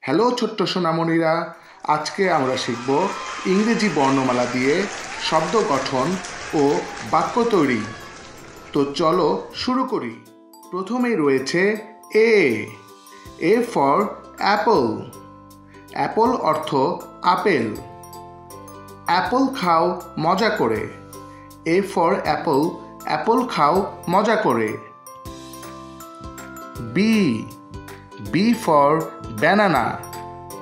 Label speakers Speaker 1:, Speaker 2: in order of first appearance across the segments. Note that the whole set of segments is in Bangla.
Speaker 1: হ্যালো ছোট্ট সোনামণিরা, আজকে আমরা শিখব ইংরেজি বর্ণমালা দিয়ে শব্দ গঠন ও বাক্য তৈরি। তো চলো শুরু করি। প্রথমেই রয়েছে এ ফর অ্যাপল। অ্যাপল অর্থ আপেল। অ্যাপল খাও মজা করে। এ ফর অ্যাপল, অ্যাপল খাও মজা করে। B for banana.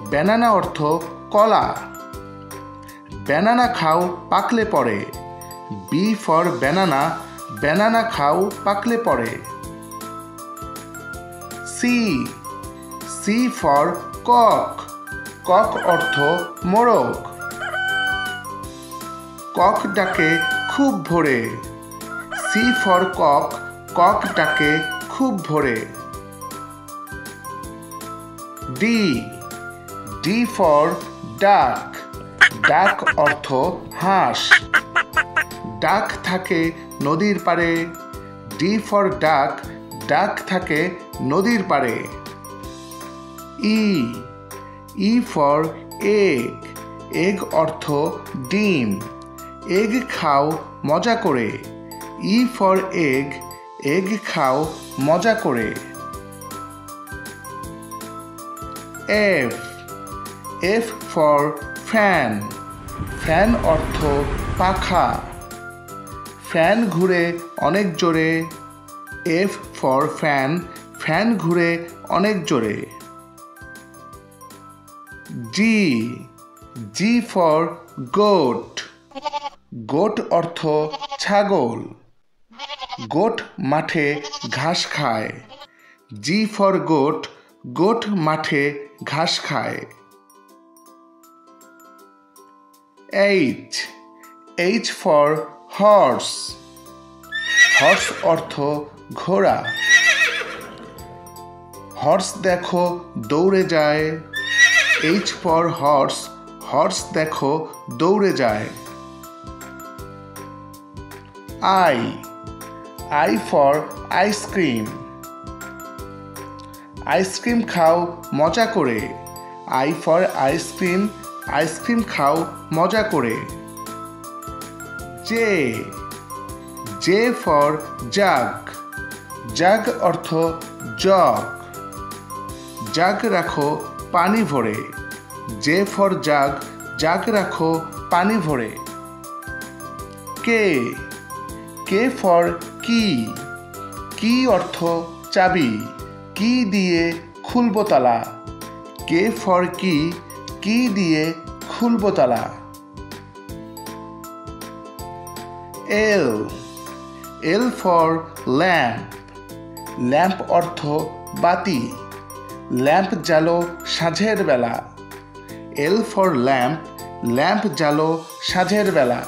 Speaker 1: ব্যানানা অর্থ কলা। ব্যানানা খাও পাকলে পরে। বি ফর ব্যানানা, ব্যানানা খাও পাকলে পরে। C for cock. কক অর্থ মোরগ। কক ডাকে খুব ভোরে। সি ফর কক, কক ডাকে খুব ভোরে। ডি ফর ডাক। ডাক অর্থ হাঁস। ডাক থাকে নদীর পাড়ে। ডি ফর ডাক, ডাক থাকে নদীর পাড়ে। E for egg. এগ অর্থ ডিম। এগ খাও মজা করে। ই ফর এগ, এগ খাও মজা করে। F for fan. ফ্যান অর্থ পাখা। ফ্যান ঘুরে অনেক জোরে। এফ ফর ফ্যান, ফ্যান ঘুরে অনেক জোরে। G for goat. গোট অর্থ ছাগল। গোট মাঠে ঘাস খায়। জি ফর গোট, গোট মাঠে ঘাস খায়। H for horse. হর্স অর্থ ঘোড়া। হর্স দেখো দৌড়ে যায়। এইচ ফর হর্স, হর্স দেখো দৌড়ে যায়। I for ice cream. আইসক্রিম খাও মজা করে। আই ফর আইসক্রিম, আইসক্রিম খাও মজা করে। J for jug. জাগ অর্থ জগ। জাগ রাখো পানি ভরে। জে ফর জাগ, জাগ রাখো পানি ভরে। কে ফর কি। কি অর্থ চাবি। কি দিয়ে খুলবো তালা। কে ফর কি, কি দিয়ে খুলবো তালা। এল ফর ল্যাম্প। ল্যাম্প অর্থ বাতি। ল্যাম্প জ্বালো সাঁঝের বেলা। এল ফর ল্যাম্প, ল্যাম্প জ্বালো সাঁঝের বেলা।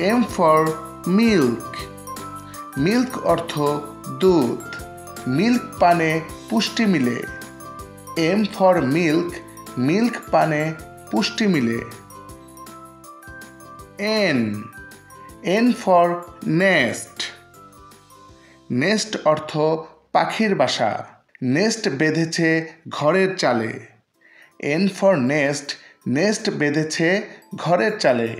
Speaker 1: M for milk. মিল্ক অর্থ দুধ। মিল্ক পানে পুষ্টি মিলে। এম ফর মিল্ক, মিল্ক পানে পুষ্টি মিলে। N for nest. নেস্ট অর্থ পাখির বাসা। নেস্ট বেঁধেছে ঘরের চালে। এন ফর নেস্ট, নেস্ট বেঁধেছে ঘরের চালে।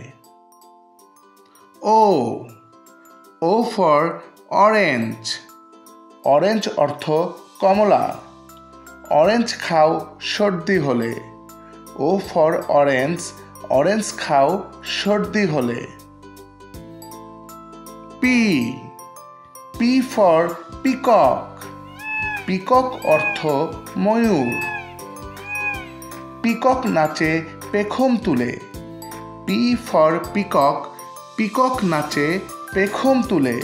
Speaker 1: O for orange. অরেঞ্জ অর্থ কমলা। অরেঞ্জ খাও সর্দি হলে। ও ফর অরেঞ্জ, অরেঞ্জ খাও সর্দি হলে। P for peacock. পিকক অর্থ ময়ূর। পিকক নাচে পেখম তুলে। পি ফর পিকক, পিকক নাচে পেখম তুলে।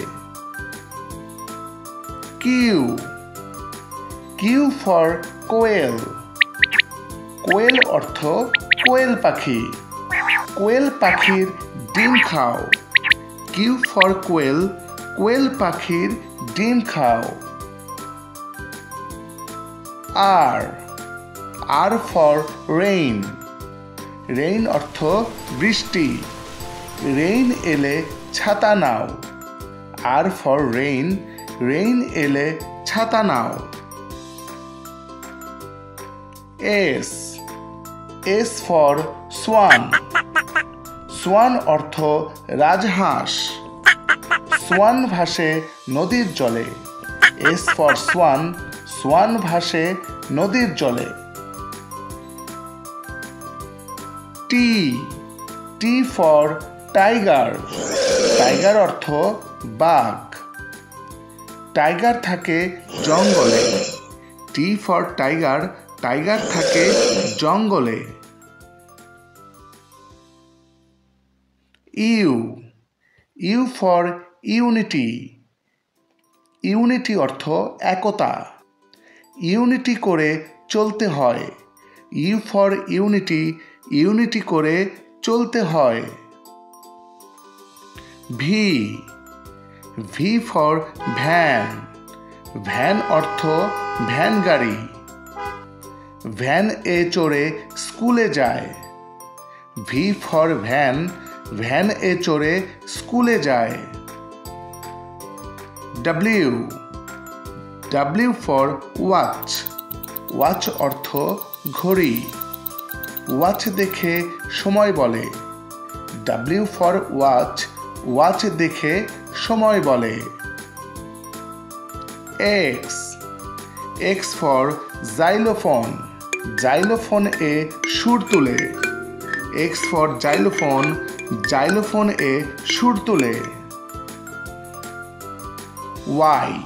Speaker 1: কিউ ফর কোয়েল। কোয়েল অর্থ কোয়েল পাখি। কোয়েল পাখির ডিম খাও। কিউ ফর কোয়েল, কোয়েল পাখির ডিম খাও। আর ফর রেইন। রেইন অর্থ বৃষ্টি। রেইন এলে ছাতা নাও। আর ফর রেইন, রেইন এলে ছাতা নাও। S, S for swan. Swan অর্থ রাজহাঁস। সোয়ান ভাসে নদীর জলে। এস ফর সোয়ান, সোয়ান ভাসে নদীর জলে। টি, টি ফর টাইগার। টাইগার অর্থ বাঘ। টাইগার থাকে জঙ্গলে। টি ফর টাইগার, টাইগার থাকে জঙ্গলে। U, U for unity. Unity অর্থ একতা। ইউনিটি করে চলতে হয়। ইউ ফর ইউনিটি, ইউনিটি করে চলতে হয়। V, V for van. Van অর্থ ভ্যান গাড়ি। ভ্যান এ চড়ে স্কুলে যায়। ভি ফর ভ্যান, ভ্যান এ চড়ে স্কুলে যায়। W, W for watch. Watch অর্থ ঘড়ি। ওয়াচ দেখে সময় বলে। ডাব্লিউ ফর ওয়াচ, ওয়াচ দেখে সময় বলে। X, X for xylophone. Xylophone এ সুর তুলে। এক্স ফর জাইলোফোন, জাইলোফোন এ সুর তুলে। Y,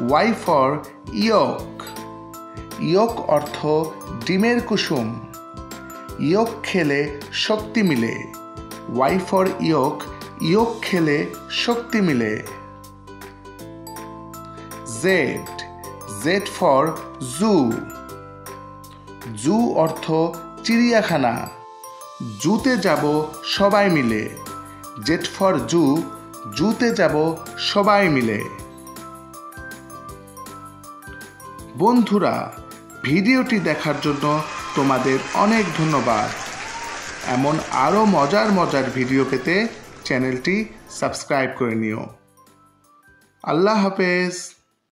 Speaker 1: Y for yolk. Yolk অর্থ ডিমের কুসুম। ইয়ক খেলে শক্তি মিলে। ওয়াই ফর ইয়ক, ইয়ক খেলে শক্তি মিলে। জেড, জেড ফর জু। জু অর্থ চিড়িয়াখানা। জুতে যাব সবাই মিলে। জেড ফর জু, জুতে যাব সবাই মিলে। বন্ধুরা, ভিডিওটি দেখার জন্য তোমাদের অনেক ধন্যবাদ। এমন আরও মজার মজার ভিডিও পেতে চ্যানেলটি সাবস্ক্রাইব করে নিও। আল্লাহ হাফেজ।